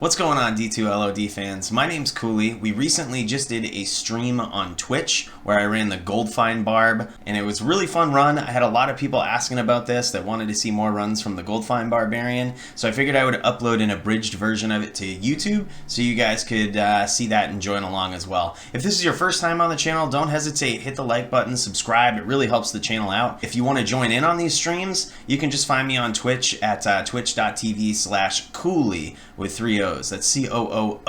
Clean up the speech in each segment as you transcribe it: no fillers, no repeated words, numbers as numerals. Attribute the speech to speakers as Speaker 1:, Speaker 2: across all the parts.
Speaker 1: What's going on, D2LOD fans? My name's Coooley. We recently just did a stream on Twitch where I ran the Gold Find Barb, and it was a really fun run. I had a lot of people asking about this that wanted to see more runs from the Gold Find Barbarian, so I figured I would upload an abridged version of it to YouTube so you guys could see that and join along as well. If this is your first time on the channel, don't hesitate. Hit the like button, subscribe. It really helps the channel out. If you want to join in on these streams, you can just find me on Twitch at twitch.tv/Coooley with 3 O's. That's Cooley.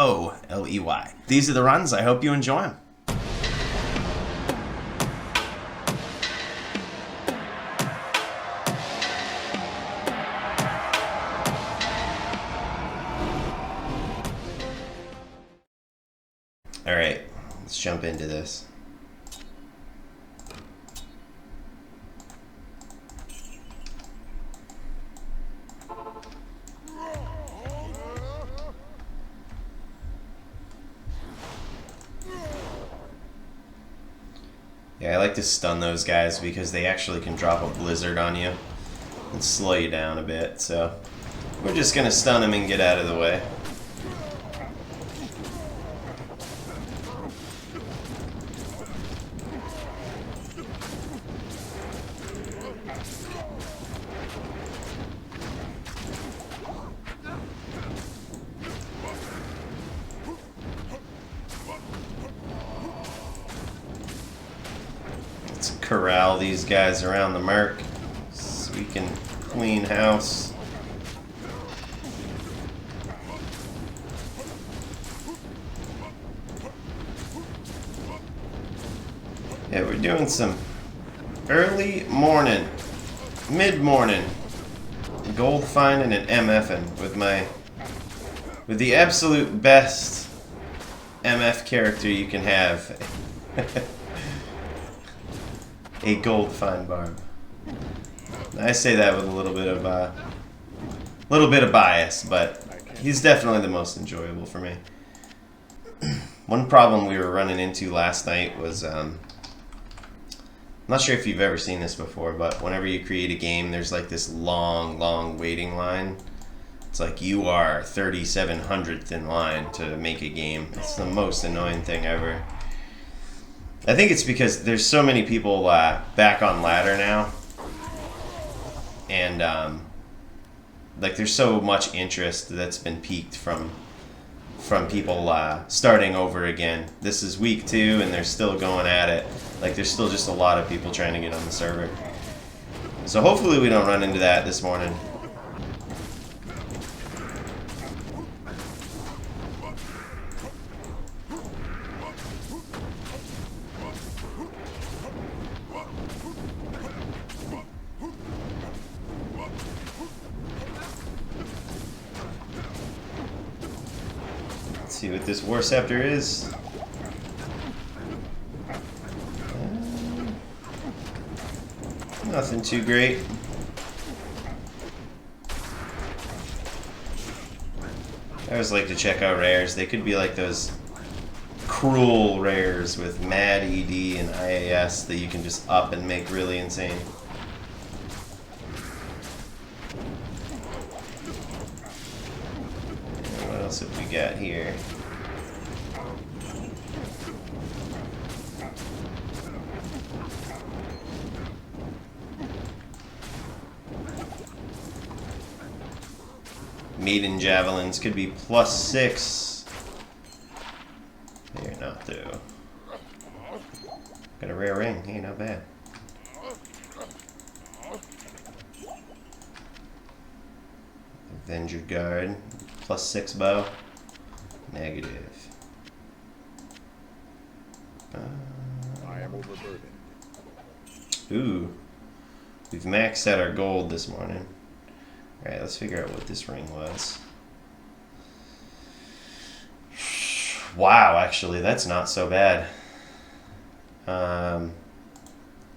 Speaker 1: These are the runs. I hope you enjoy them. All right, let's jump into this. Yeah, I like to stun those guys because they actually can drop a blizzard on you and slow you down a bit, so we're just gonna stun them and get out of the way. Let's corral these guys around the Merc so we can clean house. Yeah, we're doing some early morning, mid-morning gold finding and MFing with the absolute best MF character you can have. A Gold Find Barb. I say that with a little bit of bias, but he's definitely the most enjoyable for me. One problem we were running into last night was, I'm not sure if you've ever seen this before, but whenever you create a game, there's like this long waiting line. It's like you are 3700th in line to make a game. It's the most annoying thing ever. I think it's because there's so many people back on ladder now, and like there's so much interest that's been piqued from people starting over again. This is week 2, and they're still going at it. Like there's still just a lot of people trying to get on the server. So hopefully we don't run into that this morning. See what this War Scepter is. Nothing too great. I always like to check out rares. They could be like those cruel rares with mad ED and IAS that you can just up and make really insane. What else have we got here? Maiden Javelins could be +6. They're not though. Got a rare ring. Hey, not bad. Avenger Guard. +6 bow. Negative.
Speaker 2: I am overburdened.
Speaker 1: Ooh. We've maxed out our gold this morning. Alright, let's figure out what this ring was. Wow, actually, that's not so bad.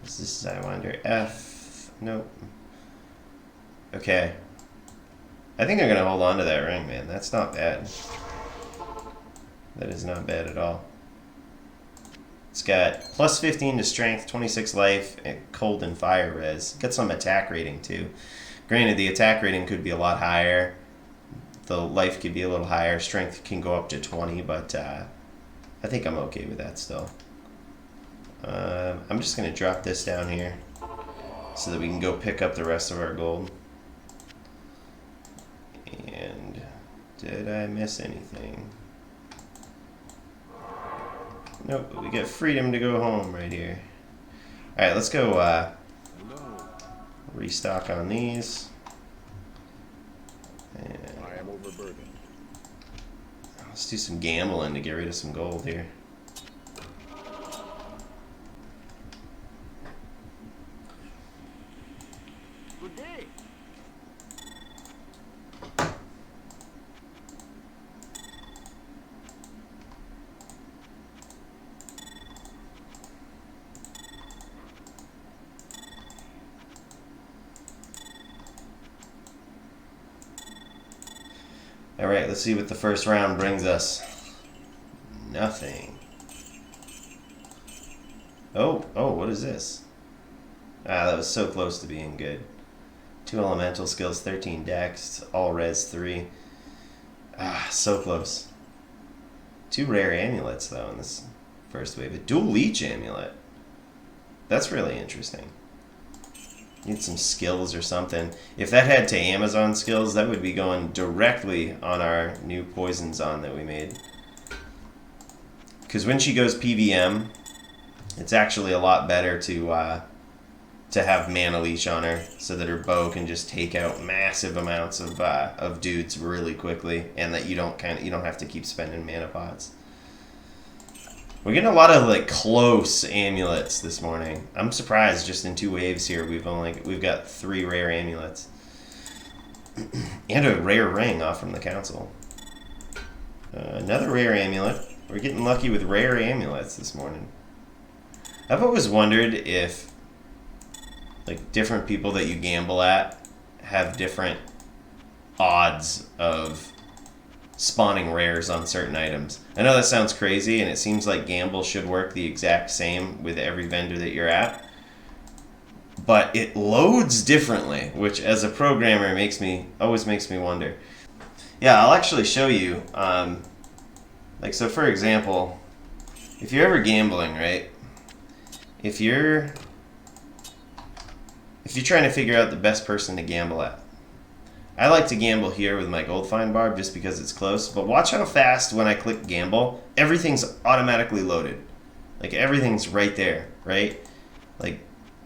Speaker 1: Is this, I wonder, F? Nope. Okay. I think I'm going to hold on to that ring, man. That's not bad. That is not bad at all. It's got +15 to strength, 26 life, and cold and fire res. Got some attack rating, too. Granted, the attack rating could be a lot higher, the life could be a little higher. Strength can go up to 20, but I think I'm okay with that still. I'm just going to drop this down here so that we can go pick up the rest of our gold. And did I miss anything? Nope, we get freedom to go home right here. Alright, let's go restock on these. And
Speaker 2: I am overburdened.
Speaker 1: let's do some gambling to get rid of some gold here.
Speaker 3: Good day.
Speaker 1: Alright, let's see what the first round brings us. Nothing. Oh, what is this? Ah, that was so close to being good. 2 elemental skills, 13 dex, all res 3. Ah, so close. 2 rare amulets, though, in this first wave. A dual leech amulet. That's really interesting. Need some skills or something. If that had to Amazon skills, that would be going directly on our new poison zone that we made. Because when she goes PVM, it's actually a lot better to have Mana Leech on her, so that her bow can just take out massive amounts of dudes really quickly, and that you don't have to keep spending mana pots. We're getting a lot of like close amulets this morning. I'm surprised. Just in 2 waves here, we've got 3 rare amulets and a rare ring off from the council. Another rare amulet. We're getting lucky with rare amulets this morning. I've always wondered if like different people that you gamble at have different odds of spawning rares on certain items. I know that sounds crazy, and it seems like gamble should work the exact same with every vendor that you're at, but it loads differently, which as a programmer always makes me wonder. Yeah, I'll actually show you. So for example, if you're ever gambling, right? If you're trying to figure out the best person to gamble at, I like to gamble here with my Gold Find Barb just because it's close, but watch how fast when I click gamble, everything's automatically loaded. Like everything's right there, right? Like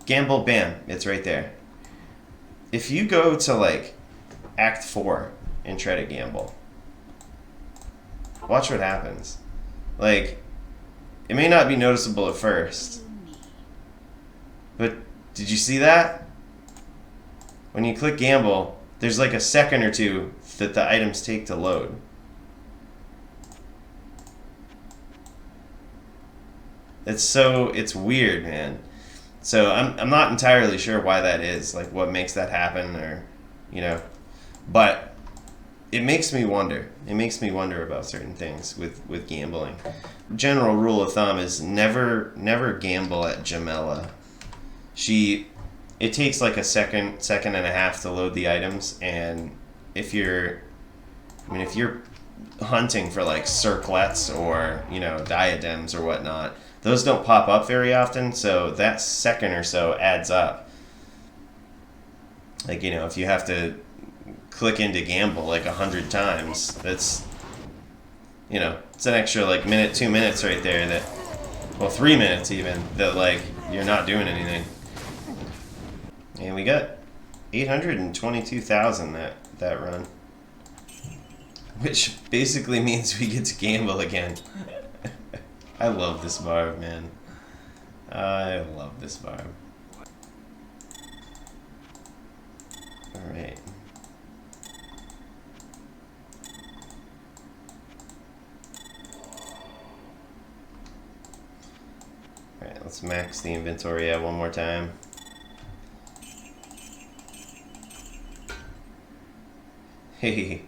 Speaker 1: gamble, bam, it's right there. If you go to like Act 4 and try to gamble, watch what happens. Like, it may not be noticeable at first, but did you see that? When you click gamble, there's like a second or two that the items take to load. It's weird, man. So I'm not entirely sure why that is, like what makes that happen, or but it makes me wonder. It makes me wonder about certain things with gambling. General rule of thumb is never gamble at Jamela. It takes like a second and a half to load the items, and if you're hunting for like circlets or diadems or whatnot, those don't pop up very often, so that second or so adds up. Like if you have to click into gamble like 100 times, that's it's an extra like minute, 2 minutes right there, 3 minutes even, that like you're not doing anything. And we got 822,000 that run, which basically means we get to gamble again. I love this barb, man. I love this barb. Alright. Alright, let's max the inventory out one more time. Hey,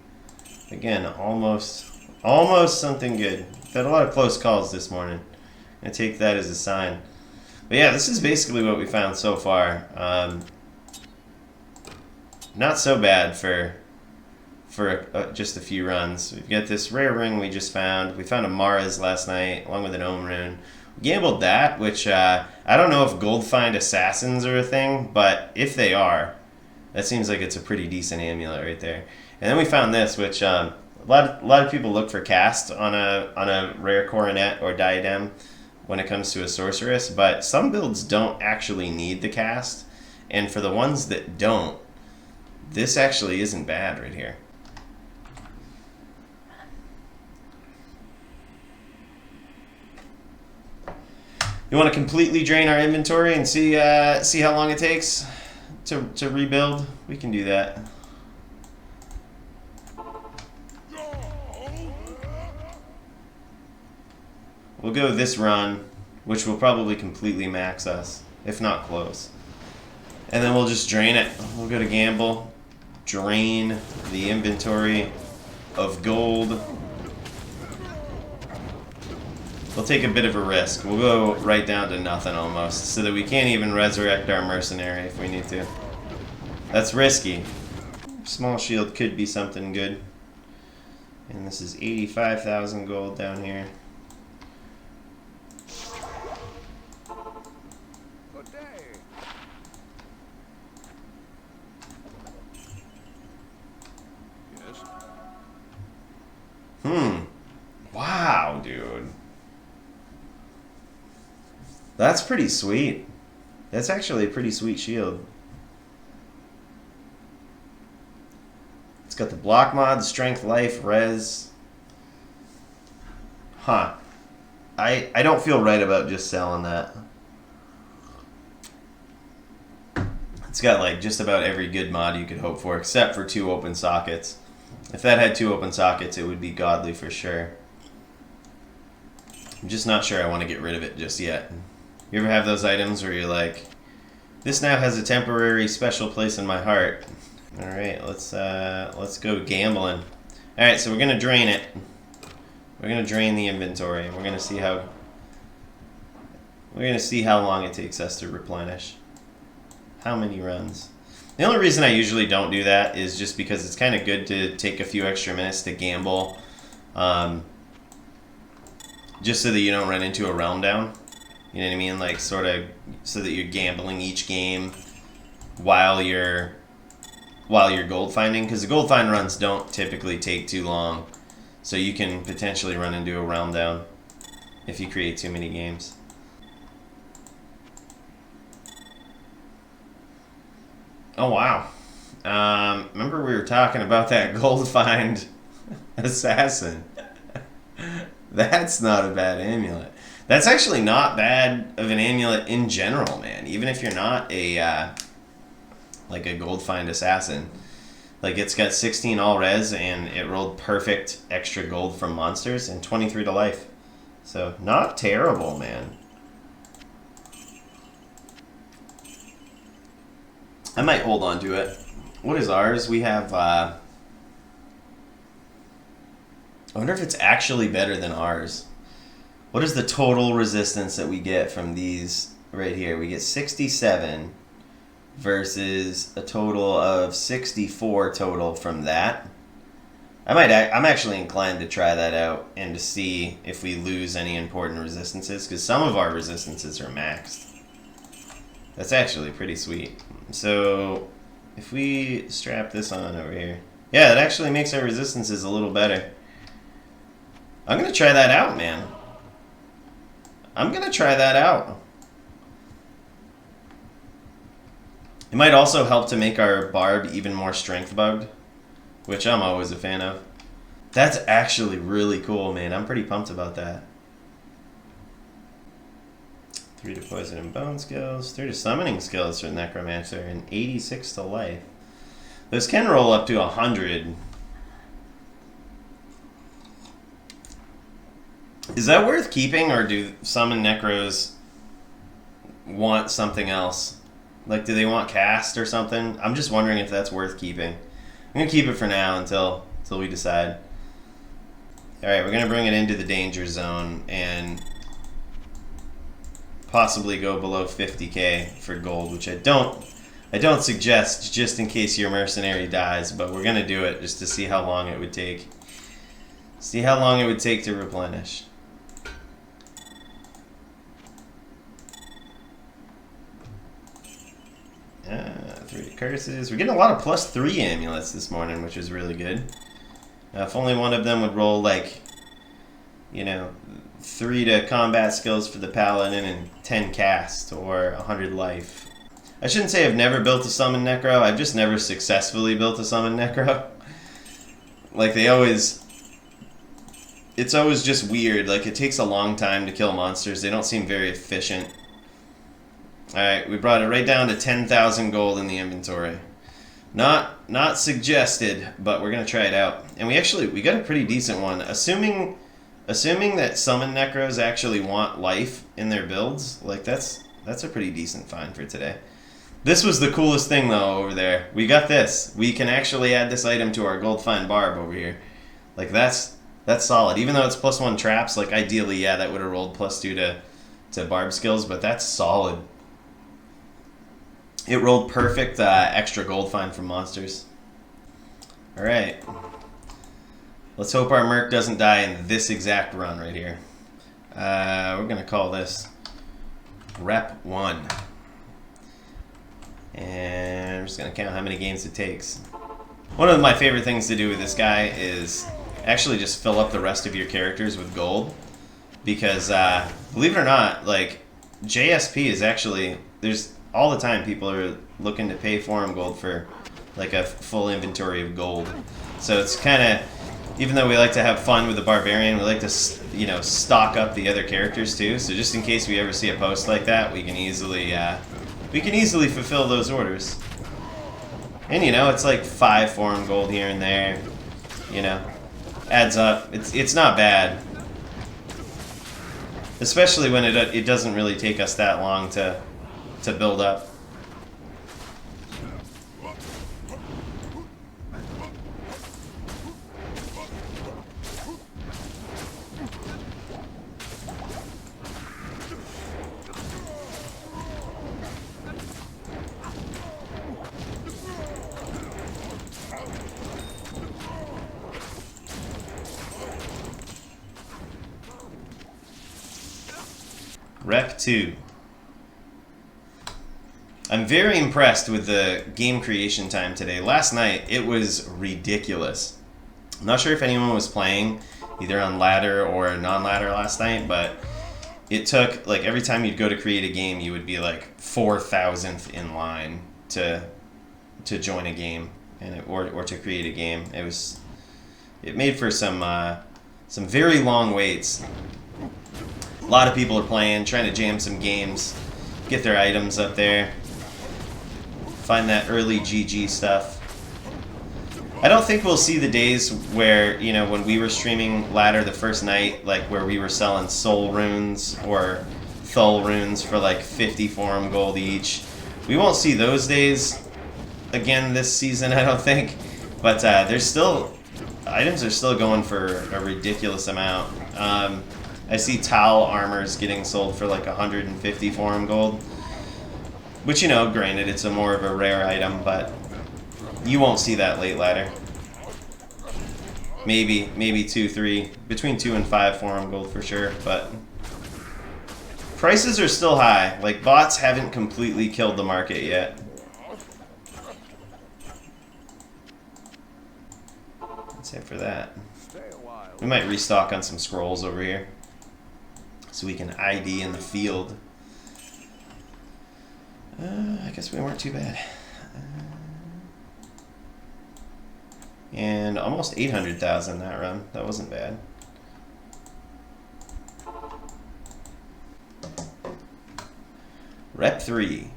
Speaker 1: again, almost something good. We've had a lot of close calls this morning. I take that as a sign. But yeah, this is basically what we found so far. Not so bad for for just a few runs. We've got this rare ring we just found. We found a Mara's last night, along with an Ohm rune. We gambled that, which I don't know if Gold Find Assassins are a thing, but if they are, that seems like it's a pretty decent amulet right there. And then we found this, which a lot of people look for cast on a rare coronet or diadem when it comes to a sorceress, but some builds don't actually need the cast, and for the ones that don't, this actually isn't bad right here. You want to completely drain our inventory and see how long it takes to rebuild? We can do that. We'll go this run, which will probably completely max us, if not close. And then we'll just drain it. We'll go to gamble, drain the inventory of gold. We'll take a bit of a risk. We'll go right down to nothing almost, so that we can't even resurrect our mercenary if we need to. That's risky. Small shield could be something good. And this is 85,000 gold down here. Wow, dude. That's pretty sweet. That's actually a pretty sweet shield. It's got the block mod, strength, life, res. Huh. I don't feel right about just selling that. It's got like just about every good mod you could hope for, except for 2 open sockets. If that had 2 open sockets, it would be godly for sure. I'm just not sure I want to get rid of it just yet. You ever have those items where you're like, this now has a temporary special place in my heart. All right, let's go gambling. All right, so we're gonna drain it. We're gonna drain the inventory, and we're gonna see how long it takes us to replenish. How many runs? The only reason I usually don't do that is just because it's kind of good to take a few extra minutes to gamble, just so that you don't run into a realm down. You know what I mean? Like, sort of, so that you're gambling each game while you're gold finding, because the gold find runs don't typically take too long, so you can potentially run into a realm down if you create too many games. Oh wow. Remember we were talking about that gold find assassin? That's not a bad amulet. That's actually not bad of an amulet in general, man. Even if you're not a like a gold find assassin. Like, it's got 16 all res and it rolled perfect extra gold from monsters and 23 to life. So not terrible, man. I might hold on to it. What is ours? We have I wonder if it's actually better than ours. What is the total resistance that we get from these right here? We get 67 versus a total of 64 total from that. I'm actually inclined to try that out and to see if we lose any important resistances, because some of our resistances are maxed. That's actually pretty sweet. So if we strap this on over here, yeah, it actually makes our resistances a little better. I'm gonna try that out, man. I'm gonna try that out. It might also help to make our barb even more strength bugged, which I'm always a fan of. That's actually really cool, man. I'm pretty pumped about that. 3 to poison and bone skills, 3 to summoning skills for necromancer, and 86 to life. Those can roll up to 100. Is that worth keeping, or do summon necros want something else? Like, do they want cast or something? I'm just wondering if that's worth keeping. I'm going to keep it for now until we decide. Alright, we're going to bring it into the danger zone and possibly go below 50k for gold, which I don't I don't suggest just in case your mercenary dies, but we're gonna do it just to see how long it would take. See how long it would take to replenish. Three curses. We're getting a lot of +3 amulets this morning, which is really good. If only one of them would roll, like, you know, 3 to combat skills for the paladin and 10 cast, or 100 life. I shouldn't say I've never built a summon necro. I've just never successfully built a summon necro. Like, it's always just weird. Like, it takes a long time to kill monsters. They don't seem very efficient. Alright, we brought it right down to 10,000 gold in the inventory. Not suggested, but we're gonna try it out. And we got a pretty decent one. Assuming that summon necros actually want life in their builds, like that's a pretty decent find for today. This was the coolest thing though over there. We got this. We can actually add this item to our Gold Find Barb over here. Like that's solid. Even though it's +1 traps, like ideally, yeah, that would have rolled +2 to barb skills, but that's solid. It rolled perfect extra gold find from monsters. Alright. Let's hope our merc doesn't die in this exact run right here. We're going to call this Rep 1. And we're just going to count how many games it takes. One of my favorite things to do with this guy is actually just fill up the rest of your characters with gold. Because, believe it or not, like, JSP is actually... There's all the time people are looking to pay forum gold for, like, a full inventory of gold. So it's kind of... Even though we like to have fun with the barbarian, we like to, you know, stock up the other characters too. So just in case we ever see a post like that, we can easily fulfill those orders. And you know, it's like 5 forum gold here and there. You know, adds up. It's not bad, especially when it doesn't really take us that long to build up. Rep 2. I'm very impressed with the game creation time today. Last night, it was ridiculous. I'm not sure if anyone was playing either on ladder or non-ladder last night, but it took, like, every time you'd go to create a game, you would be like 4,000th in line to join a game and or to create a game. It made for some very long waits. A lot of people are playing, trying to jam some games, get their items up there, find that early GG stuff. I don't think we'll see the days where, you know, when we were streaming ladder the first night, like where we were selling soul runes or thul runes for like 50 forum gold each. We won't see those days again this season, I don't think. But there's still, items are still going for a ridiculous amount. I see towel armors getting sold for like 150 forum gold. Which, you know, granted, it's a more of a rare item, but you won't see that late ladder. Maybe 2, 3, between 2 and 5 forum gold for sure, but prices are still high. Like, bots haven't completely killed the market yet. That's it for that. We might restock on some scrolls over here, so we can ID in the field. I guess we weren't too bad. And almost 800,000 that run. That wasn't bad. Rep 3.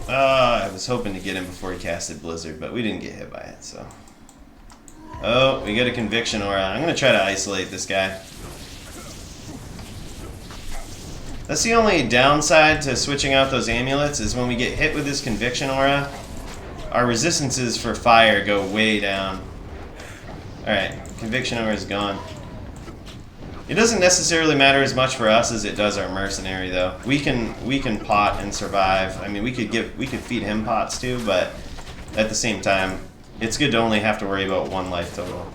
Speaker 1: I was hoping to get him before he casted Blizzard, but we didn't get hit by it, so. Oh, we got a conviction aura. I'm going to try to isolate this guy. That's the only downside to switching out those amulets, is when we get hit with this conviction aura, our resistances for fire go way down. Alright, conviction ore is gone. It doesn't necessarily matter as much for us as it does our mercenary, though. We can pot and survive. I mean, we could feed him pots too, but at the same time, it's good to only have to worry about 1 life total.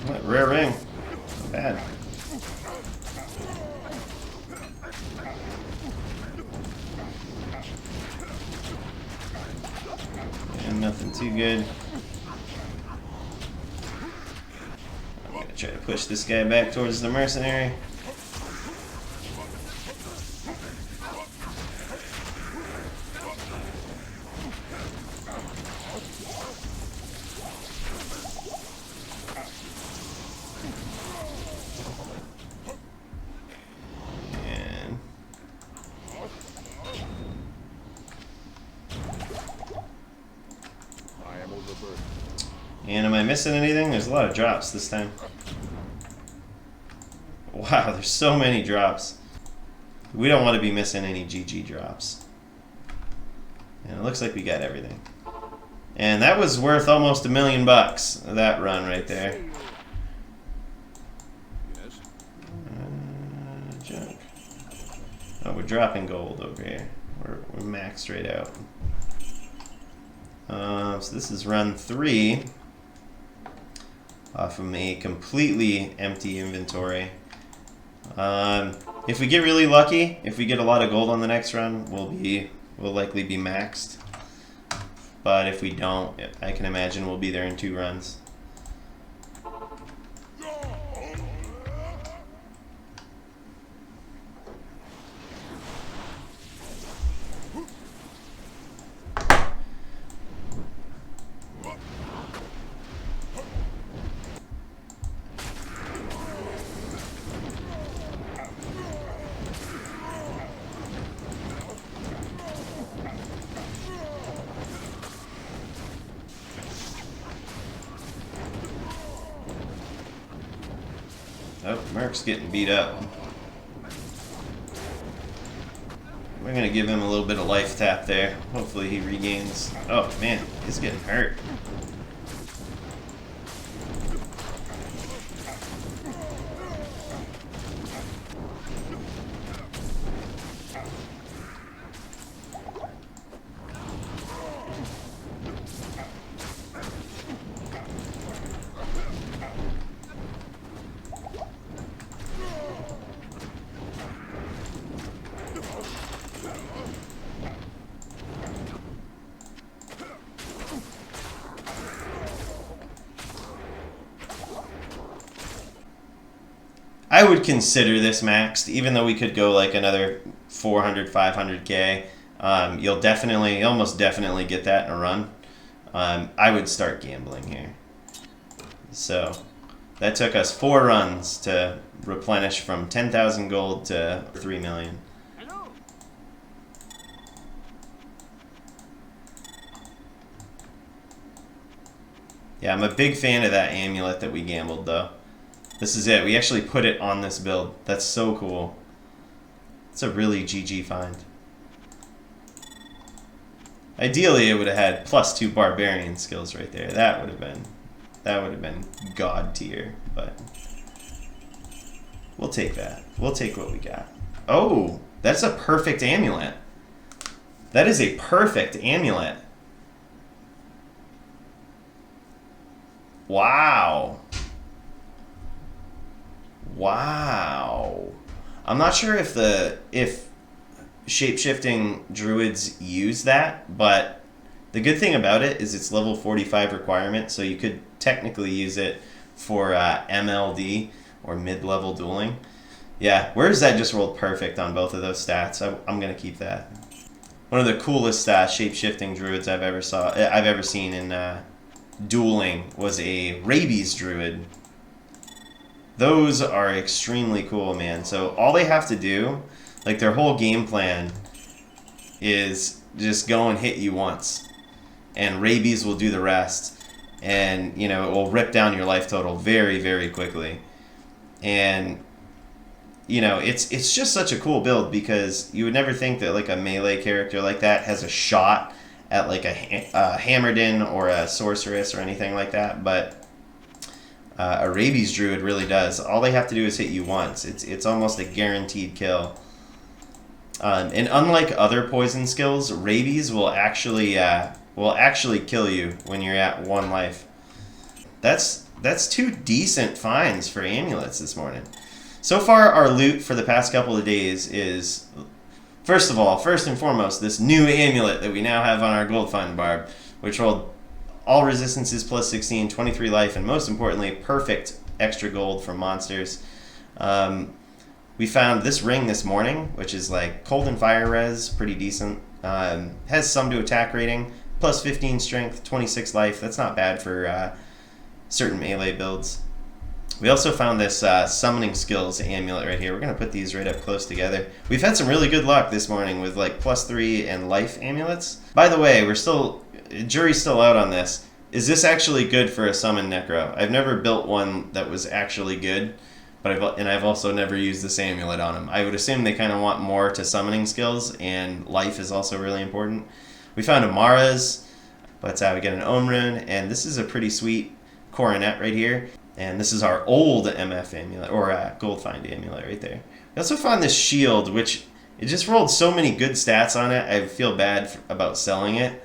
Speaker 1: What? Rare ring. Not bad. And nothing too good. I'm gonna try to push this guy back towards the mercenary. And am I missing anything? There's a lot of drops this time. Wow, there's so many drops. We don't want to be missing any GG drops. And it looks like we got everything. And that was worth almost $1 million, that run right there.
Speaker 2: Yes.
Speaker 1: Junk. Oh, we're dropping gold over here. We're maxed right out. So this is run 3 from a completely empty inventory. If we get really lucky, if we get a lot of gold on the next run, we'll likely be maxed. But if we don't, I can imagine we'll be there in 2 runs. Oh, Merc's getting beat up. We're gonna give him a little bit of life tap there. Hopefully he regains. Oh man, he's getting hurt. I would consider this maxed, even though we could go like another 400, 500k. You'll almost definitely get that in a run. I would start gambling here. So that took us 4 runs to replenish from 10,000 gold to 3 million. Yeah, I'm a big fan of that amulet that we gambled though. This is it. We actually put it on this build. That's so cool. It's a really GG find. Ideally, it would have had +2 barbarian skills right there. That would have been god tier, but we'll take that. We'll take what we got. Oh, that's a perfect amulet. That is a perfect amulet. Wow. Wow. I'm not sure if shape-shifting druids use that, but the good thing about it is it's level 45 requirement, so you could technically use it for MLD or mid-level dueling. Yeah, where's that just rolled perfect on both of those stats? I'm gonna keep that. One of the coolest shape-shifting druids I've ever seen in dueling was a rabies druid. Those are extremely cool, man. So all they have to do, like their whole game plan, is just go and hit you once, and rabies will do the rest. and you know it will rip down your life total very, very quickly. And you know it's just such a cool build because you would never think that like a melee character like that has a shot at like a Hammerdin or a sorceress or anything like that, but a rabies druid really does. All they have to do is hit you once. It's almost a guaranteed kill. And unlike other poison skills, rabies will actually kill you when you're at 1 life. That's 2 decent finds for amulets this morning. So far, our loot for the past couple of days is, first and foremost, this new amulet that we now have on our Gold Find Barb, which rolled all resistances plus 16, 23 life, and most importantly, perfect extra gold from monsters. We found this ring this morning, which is like cold and fire res, pretty decent. Has some to attack rating, plus 15 strength, 26 life. That's not bad for certain melee builds. We also found this summoning skills amulet right here. We're going to put these right up close together. We've had some really good luck this morning with like +3 and life amulets. By the way, jury's still out on this. Is this actually good for a summon necro? I've never built one that was actually good, but I've also never used this amulet on them. I would assume they kind of want more to summoning skills, and life is also really important. We found Amara's, but we get an Ohm rune, and this is a pretty sweet coronet right here. And this is our old MF amulet, or Gold Find amulet right there. We also found this shield, which it just rolled so many good stats on it, I feel bad about selling it.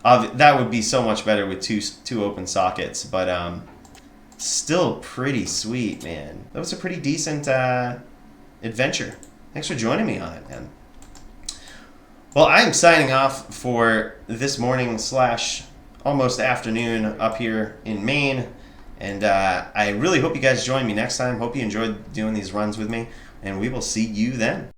Speaker 1: That would be so much better with two open sockets, but still pretty sweet, man. That was a pretty decent adventure. Thanks for joining me on it, man. Well, I'm signing off for this morning / almost afternoon up here in Maine. And I really hope you guys join me next time. Hope you enjoyed doing these runs with me. And we will see you then.